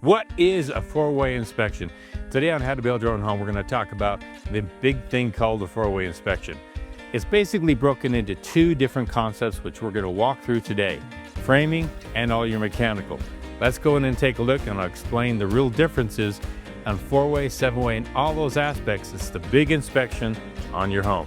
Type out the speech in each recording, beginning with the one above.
What is a four-way inspection? Today on How to Build Your Own Home, we're going to talk about the big thing called the four-way inspection. It's basically broken into two different concepts, which we're going to walk through today: framing and all your mechanical. Let's go in and take a look, and I'll explain the real differences on four-way, seven-way, and all those aspects. It's the big inspection on your home.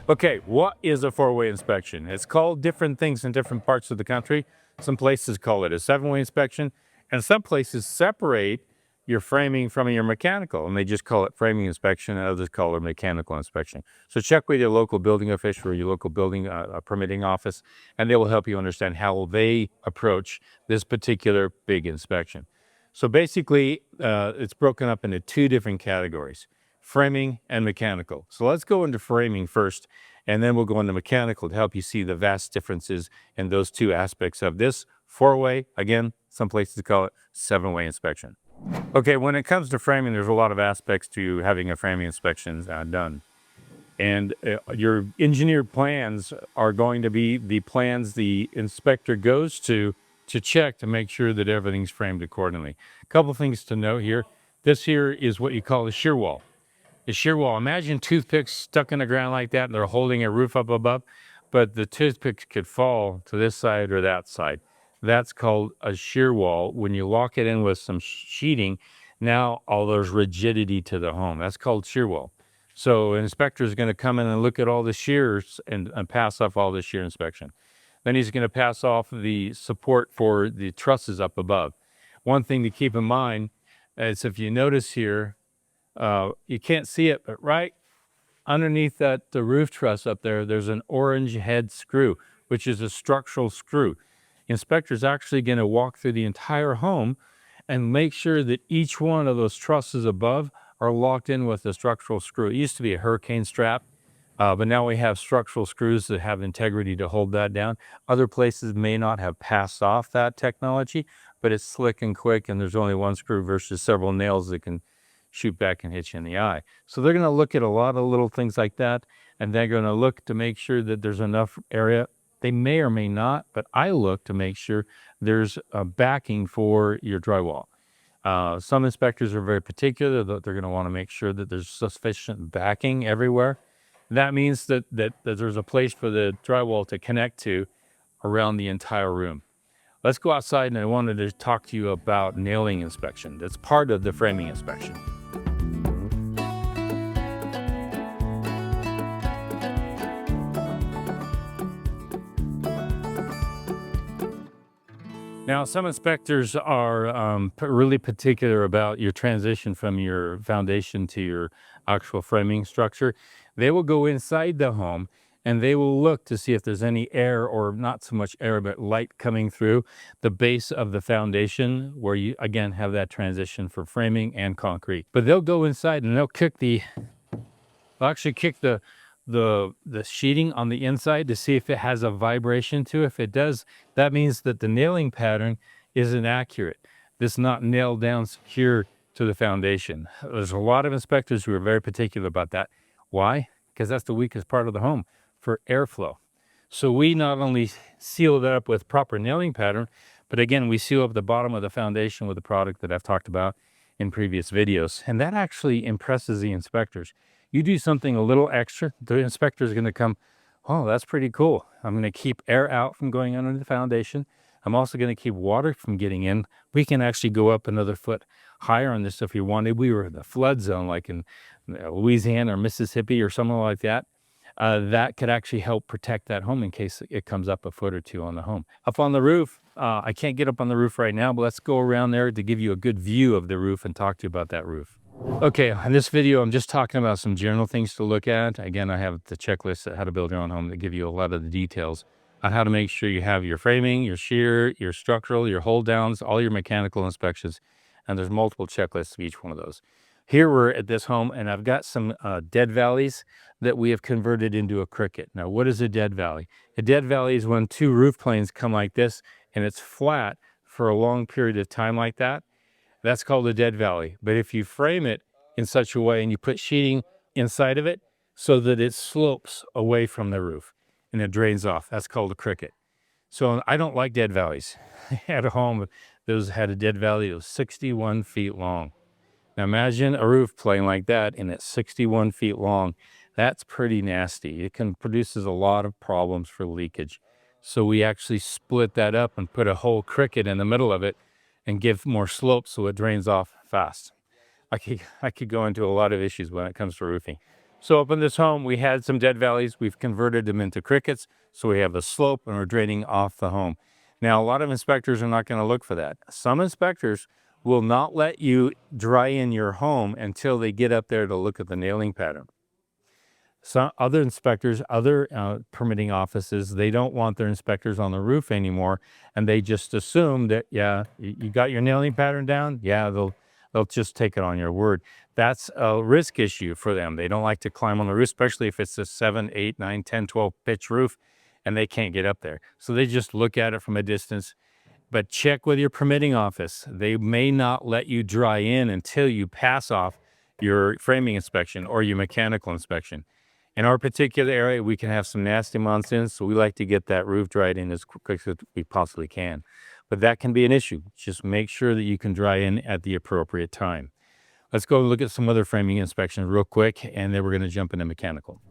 Okay, what is a four-way inspection? It's called different things in different parts of the country. Some places call it a seven-way inspection, and some places separate your framing from your mechanical, and they just call it framing inspection, and others call it mechanical inspection. So check with your local building official or your local building permitting office, and they will help you understand how they approach this particular big inspection. So basically, it's broken up into two different categories: framing and mechanical. So let's go into framing first, and then we'll go into mechanical to help you see the vast differences in those two aspects of this four-way. Again, some places call it seven-way inspection. Okay, when it comes to framing, there's a lot of aspects to having a framing inspection done. And your engineered plans are going to be the plans the inspector goes to check to make sure that everything's framed accordingly. A couple things to note here. This here is what you call a shear wall. A shear wall, imagine toothpicks stuck in the ground like that, and they're holding a roof up above, but the toothpicks could fall to this side or that side. That's called a shear wall. When you lock it in with some sheeting, now all there's rigidity to the home. That's called shear wall. So an inspector is going to come in and look at all the shears and pass off all the shear inspection. Then he's going to pass off the support for the trusses up above. One thing to keep in mind is, if you notice here, you can't see it, but right underneath the roof truss up there, there's an orange head screw, which is a structural screw. The inspector's actually going to walk through the entire home and make sure that each one of those trusses above are locked in with a structural screw. It used to be a hurricane strap, but now we have structural screws that have integrity to hold that down. Other places may not have passed off that technology, but it's slick and quick, and there's only one screw versus several nails that can shoot back and hit you in the eye. So they're going to look at a lot of little things like that, and they're going to look to make sure that there's enough area. They may or may not, but I look to make sure there's a backing for your drywall. Some inspectors are very particular that they're going to want to make sure that there's sufficient backing everywhere. That means that there's a place for the drywall to connect to around the entire room. Let's go outside, and I wanted to talk to you about nailing inspection. That's part of the framing inspection. Now, some inspectors are really particular about your transition from your foundation to your actual framing structure. They will go inside the home and they will look to see if there's any air, or not so much air, but light coming through the base of the foundation, where you, again, have that transition for framing and concrete. But they'll go inside and they'll actually kick the sheeting on the inside to see if it has a vibration to it. If it does, that means that the nailing pattern isn't accurate. This is not nailed down secure to the foundation. There's a lot of inspectors who are very particular about that. Why? Because that's the weakest part of the home for airflow. So we not only seal that up with proper nailing pattern, but again, we seal up the bottom of the foundation with the product that I've talked about in previous videos. And that actually impresses the inspectors. You do something a little extra, the inspector is going to come, oh, that's pretty cool. I'm going to keep air out from going under the foundation. I'm also going to keep water from getting in. We can actually go up another foot higher on this if you wanted. We were in the flood zone, like in Louisiana or Mississippi or somewhere like that. That could actually help protect that home in case it comes up a foot or two on the home. Up on the roof, I can't get up on the roof right now, but let's go around there to give you a good view of the roof and talk to you about that roof. Okay, in this video, I'm just talking about some general things to look at. Again, I have the checklist at How to Build Your Own Home that give you a lot of the details on how to make sure you have your framing, your shear, your structural, your hold downs, all your mechanical inspections, and there's multiple checklists of each one of those. Here we're at this home, and I've got some dead valleys that we have converted into a cricket. Now, what is a dead valley? A dead valley is when two roof planes come like this, and it's flat for a long period of time like that. That's called a dead valley. But if you frame it in such a way and you put sheeting inside of it so that it slopes away from the roof and it drains off, that's called a cricket. So I don't like dead valleys. I had a home that had a dead valley that was 61 feet long. Now imagine a roof playing like that and it's 61 feet long. That's pretty nasty. It produces a lot of problems for leakage. So we actually split that up and put a whole cricket in the middle of it and give more slope so it drains off fast. I could go into a lot of issues when it comes to roofing. So up in this home, we had some dead valleys. We've converted them into crickets. So we have a slope and we're draining off the home. Now, a lot of inspectors are not going to look for that. Some inspectors will not let you dry in your home until they get up there to look at the nailing pattern. Some other inspectors, other permitting offices, they don't want their inspectors on the roof anymore, and they just assume that, yeah, you got your nailing pattern down. Yeah, they'll just take it on your word. That's a risk issue for them. They don't like to climb on the roof, especially if it's a 7, 8, 9, 10, 12 pitch roof, and they can't get up there. So they just look at it from a distance. But check with your permitting office. They may not let you dry in until you pass off your framing inspection or your mechanical inspection. In our particular area, we can have some nasty monsoons, so we like to get that roof dried in as quick as we possibly can. But that can be an issue. Just make sure that you can dry in at the appropriate time. Let's go look at some other framing inspections real quick, and then we're going to jump into mechanical.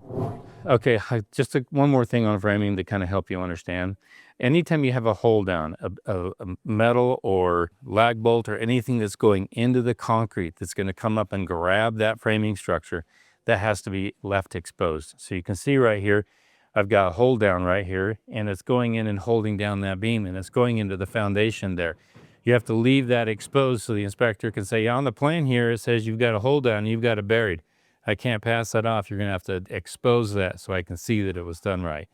Okay, just one more thing on framing to kind of help you understand. Anytime you have a hole down, a metal or lag bolt or anything that's going into the concrete that's going to come up and grab that framing structure, that has to be left exposed. So you can see right here, I've got a hole down right here, and it's going in and holding down that beam, and it's going into the foundation there. You have to leave that exposed so the inspector can say, yeah, on the plan here, it says you've got a hole down, you've got it buried. I can't pass that off. You're going to have to expose that so I can see that it was done right.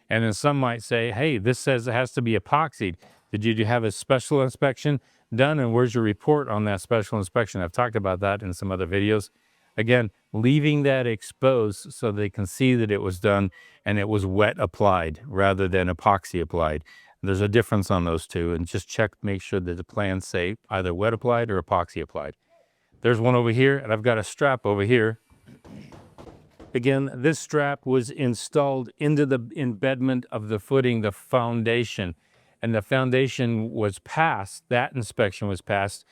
And then some might say, hey, this says it has to be epoxied. Did you have a special inspection done? And where's your report on that special inspection? I've talked about that in some other videos. Again, leaving that exposed so they can see that it was done and it was wet applied rather than epoxy applied. There's a difference on those two, and just check, make sure that the plans say either wet applied or epoxy applied. There's one over here, and I've got a strap over here. Again, this strap was installed into the embedment of the footing, the foundation, and the foundation was passed. That inspection was passed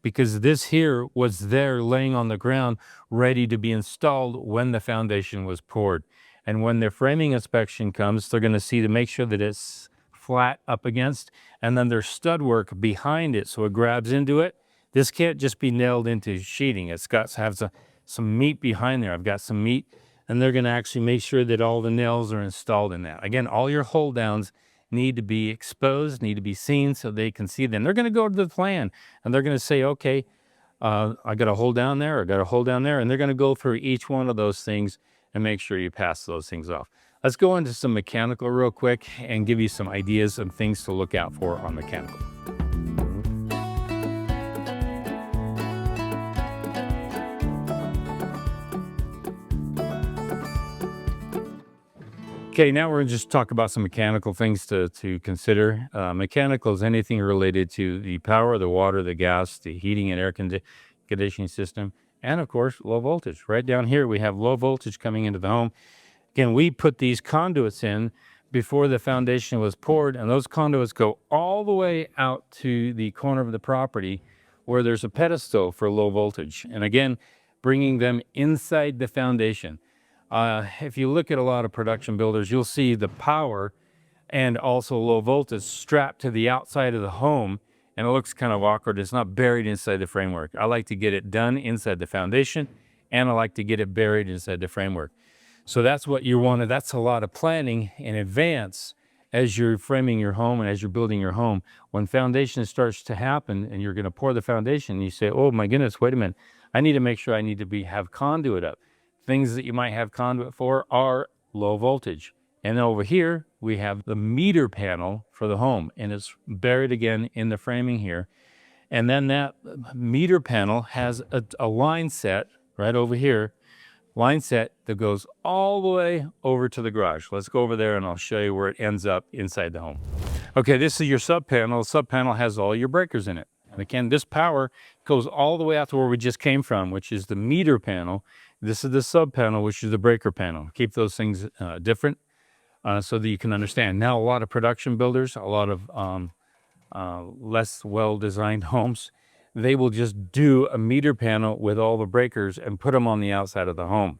because this here was there laying on the ground ready to be installed when the foundation was poured. And when their framing inspection comes, they're going to see to make sure that it's flat up against, and then there's stud work behind it so it grabs into it. This can't just be nailed into sheeting. It's got to have some meat behind there. I've got some meat, and they're going to actually make sure that all the nails are installed in that. Again, all your hold downs need to be exposed, need to be seen so they can see them. They're going to go to the plan, and they're going to say, okay, I got a hole down there, I got a hole down there, and they're going to go through each one of those things and make sure you pass those things off. Let's go into some mechanical real quick and give you some ideas of things to look out for on mechanical. Okay, now we're going to just talk about some mechanical things to consider. Mechanical is anything related to the power, the water, the gas, the heating and air conditioning system, and of course, low voltage. Right down here, we have low voltage coming into the home. Again, we put these conduits in before the foundation was poured, and those conduits go all the way out to the corner of the property where there's a pedestal for low voltage. And again, bringing them inside the foundation. If you look at a lot of production builders, you'll see the power and also low voltage strapped to the outside of the home, and it looks kind of awkward. It's not buried inside the framework. I like to get it done inside the foundation, and I like to get it buried inside the framework. So that's what you wanted. That's a lot of planning in advance as you're framing your home and as you're building your home. When foundation starts to happen and you're going to pour the foundation, you say, oh my goodness, wait a minute. I need to make sure I need to have conduit up. Things that you might have conduit for are low voltage. And over here, we have the meter panel for the home, and it's buried again in the framing here. And then that meter panel has a line set right over here, line set that goes all the way over to the garage. Let's go over there and I'll show you where it ends up inside the home. Okay, this is your sub panel. The sub panel has all your breakers in it. And again, this power goes all the way out to where we just came from, which is the meter panel. This is the sub panel, which is the breaker panel. Keep those things different. so that you can understand. Now, a lot of production builders, a lot of less well-designed homes, they will just do a meter panel with all the breakers and put them on the outside of the home.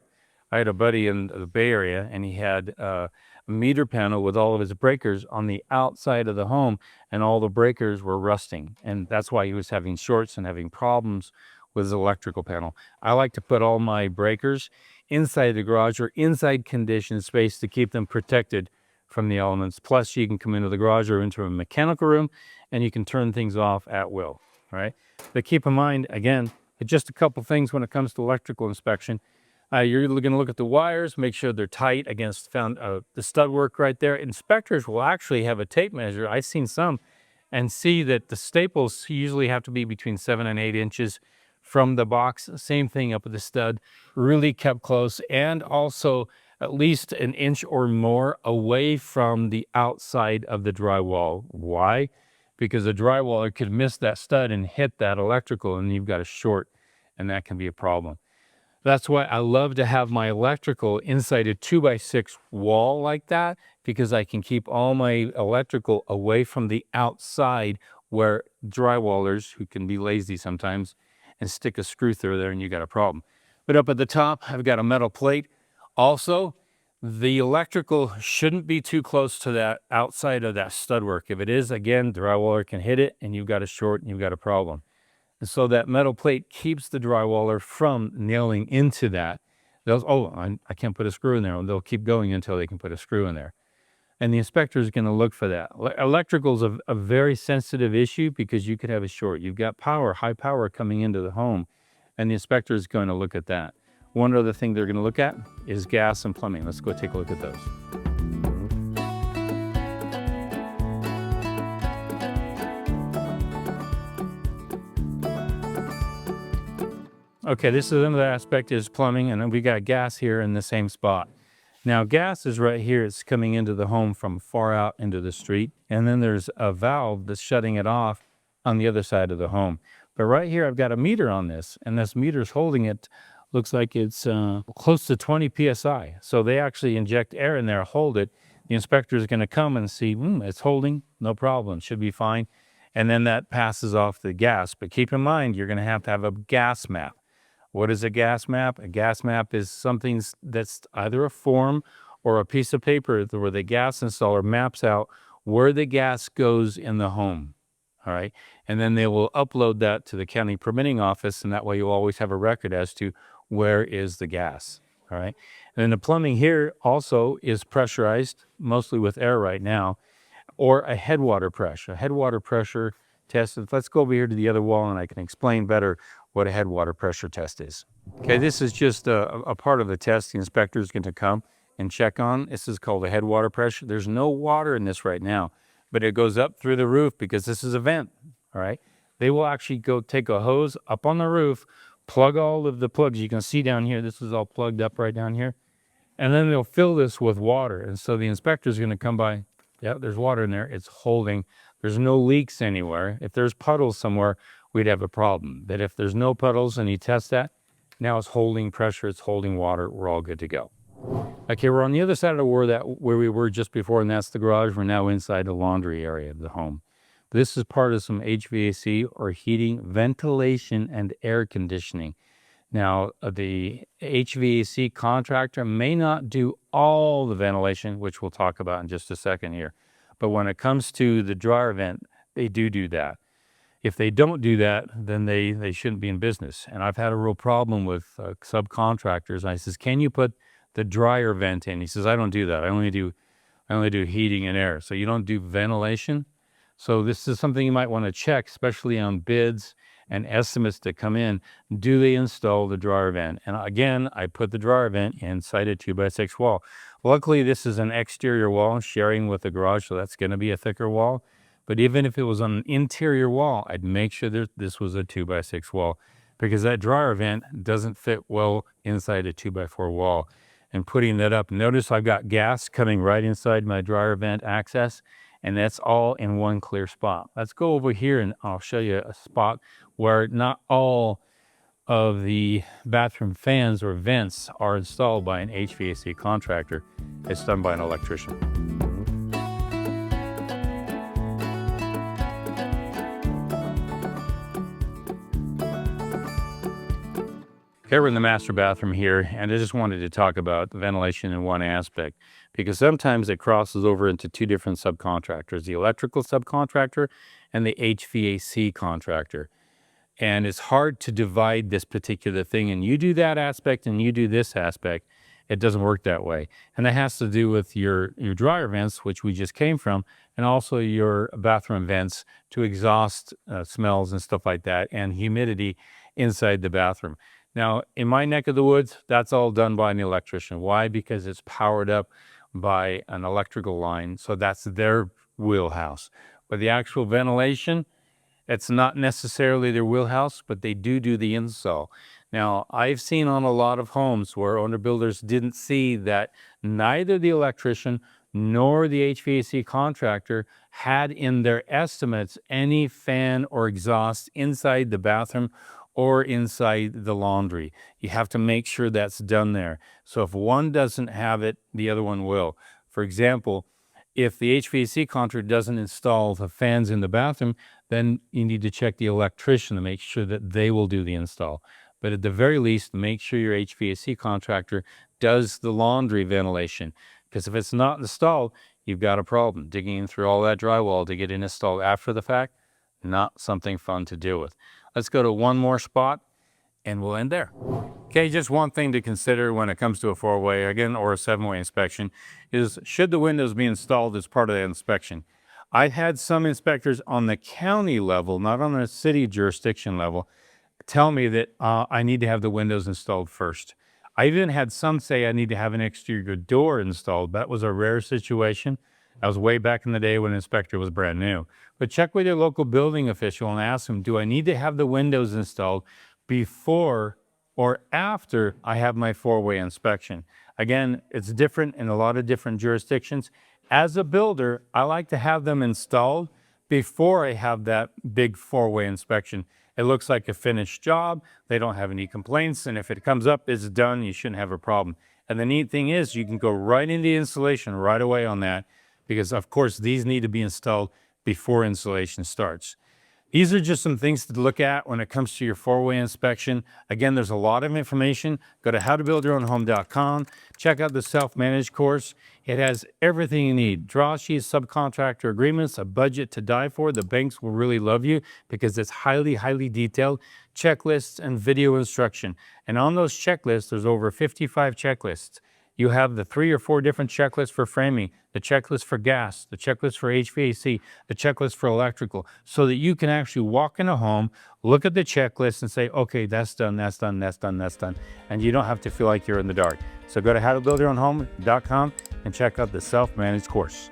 I had a buddy in the Bay Area, and he had a meter panel with all of his breakers on the outside of the home, and all the breakers were rusting. And that's why he was having shorts and having problems with his electrical panel. I like to put all my breakers inside the garage or inside conditioned space to keep them protected from the elements. Plus, you can come into the garage or into a mechanical room, and you can turn things off at will. All right. But keep in mind, again, just a couple things when it comes to electrical inspection. You're going to look at the wires, make sure they're tight against the stud work right there. Inspectors will actually have a tape measure. I've seen some, and see that the staples usually have to be between 7 and 8 inches from the box. Same thing up with the stud, really kept close, and also at least an inch or more away from the outside of the drywall. Why? Because a drywaller could miss that stud and hit that electrical, and you've got a short, and that can be a problem. That's why I love to have my electrical inside a 2x6 wall like that, because I can keep all my electrical away from the outside where drywallers, who can be lazy sometimes, and stick a screw through there and you got a problem. But up at the top, I've got a metal plate. Also, the electrical shouldn't be too close to that outside of that stud work. If it is, again, drywaller can hit it and you've got a short and you've got a problem. And so that metal plate keeps the drywaller from nailing into that. I can't put a screw in there. They'll keep going until they can put a screw in there. And the inspector is going to look for that. Electrical is a very sensitive issue because you could have a short. You've got power, high power coming into the home, and the inspector is going to look at that. One other thing they're going to look at is gas and plumbing. Let's go take a look at those. Okay, this is another aspect is plumbing, and then we got gas here in the same spot. Now, gas is right here. It's coming into the home from far out into the street, and then there's a valve that's shutting it off on the other side of the home. But right here, I've got a meter on this, and this meter's holding it. Looks like it's close to 20 psi. So they actually inject air in there, hold it. The inspector is going to come and see, it's holding, no problem, should be fine. And then that passes off the gas. But keep in mind, you're going to have a gas map. What is a gas map? A gas map is something that's either a form or a piece of paper where the gas installer maps out where the gas goes in the home. All right. And then they will upload that to the county permitting office, and that way you'll always have a record as to where is the gas. All right. And then the plumbing here also is pressurized, mostly with air right now, or a headwater pressure. A headwater pressure test. Let's go over here to the other wall and I can explain better what a headwater pressure test is. Okay, this is just a part of the test the inspector is going to come and check on. This is called a headwater pressure. There's no water in this right now, but it goes up through the roof because this is a vent, all right? They will actually go take a hose up on the roof, plug all of the plugs. You can see down here, this is all plugged up right down here. And then they'll fill this with water. And so the inspector is going to come by. Yeah, there's water in there. It's holding. There's no leaks anywhere. If there's puddles somewhere, we'd have a problem. But if there's no puddles and he tests that, now it's holding pressure, it's holding water, we're all good to go. Okay, we're on the other side of the where we were just before, and that's the garage. We're now inside the laundry area of the home. This is part of some HVAC, or heating, ventilation, and air conditioning. Now, the HVAC contractor may not do all the ventilation, which we'll talk about in just a second here. But when it comes to the dryer vent, they do that. If they don't do that, then they shouldn't be in business. And I've had a real problem with subcontractors. I says, can you put the dryer vent in? He says, I don't do that. I only do heating and air. So you don't do ventilation? So this is something you might want to check, especially on bids and estimates that come in. Do they install the dryer vent? And again, I put the dryer vent inside a 2x6 wall. Luckily, this is an exterior wall sharing with the garage, so that's going to be a thicker wall. But even if it was on an interior wall, I'd make sure that this was a 2x6 wall, because that dryer vent doesn't fit well inside a 2x4 wall. And putting that up, notice I've got gas coming right inside my dryer vent access, and that's all in one clear spot. Let's go over here and I'll show you a spot where not all of the bathroom fans or vents are installed by an HVAC contractor. It's done by an electrician. Okay, we're in the master bathroom here, and I just wanted to talk about ventilation in one aspect, because sometimes it crosses over into two different subcontractors, the electrical subcontractor and the HVAC contractor. And it's hard to divide this particular thing, and you do that aspect and you do this aspect. It doesn't work that way. And that has to do with your dryer vents, which we just came from, and also your bathroom vents to exhaust smells and stuff like that, and humidity inside the bathroom. Now, in my neck of the woods, that's all done by an electrician. Why? Because it's powered up by an electrical line, so that's their wheelhouse. But the actual ventilation, it's not necessarily their wheelhouse, but they do the install. Now, I've seen on a lot of homes where owner builders didn't see that neither the electrician nor the HVAC contractor had in their estimates any fan or exhaust inside the bathroom or inside the laundry. You have to make sure that's done there. So if one doesn't have it, the other one will. For example, if the HVAC contractor doesn't install the fans in the bathroom, then you need to check the electrician to make sure that they will do the install. But at the very least, make sure your HVAC contractor does the laundry ventilation. Because if it's not installed, you've got a problem. Digging through all that drywall to get it installed after the fact, not something fun to deal with. Let's go to one more spot and we'll end there. Okay, just one thing to consider when it comes to a 4-way, again, or a 7-way inspection is, should the windows be installed as part of the inspection? I've had some inspectors on the county level, not on the city jurisdiction level, tell me that I need to have the windows installed first. I even had some say I need to have an exterior door installed. That was a rare situation. That was way back in the day when an inspector was brand new. But check with your local building official and ask them, do I need to have the windows installed before or after I have my 4-way inspection? Again, it's different in a lot of different jurisdictions. As a builder, I like to have them installed before I have that big 4-way inspection. It looks like a finished job. They don't have any complaints. And if it comes up, it's done. You shouldn't have a problem. And the neat thing is you can go right into the installation right away on that, because of course these need to be installed before installation starts. These are just some things to look at when it comes to your 4-way inspection. Again, there's a lot of information. Go to howtobuildyourownhome.com. Check out the self-managed course. It has everything you need. Draw sheets, subcontractor agreements, a budget to die for. The banks will really love you because it's highly, highly detailed. Checklists and video instruction. And on those checklists, there's over 55 checklists. You have the 3 or 4 different checklists for framing, the checklist for gas, the checklist for HVAC, the checklist for electrical, so that you can actually walk in a home, look at the checklist and say, okay, that's done, that's done, that's done, that's done. And you don't have to feel like you're in the dark. So go to howtobuildyourownhome.com and check out the self-managed course.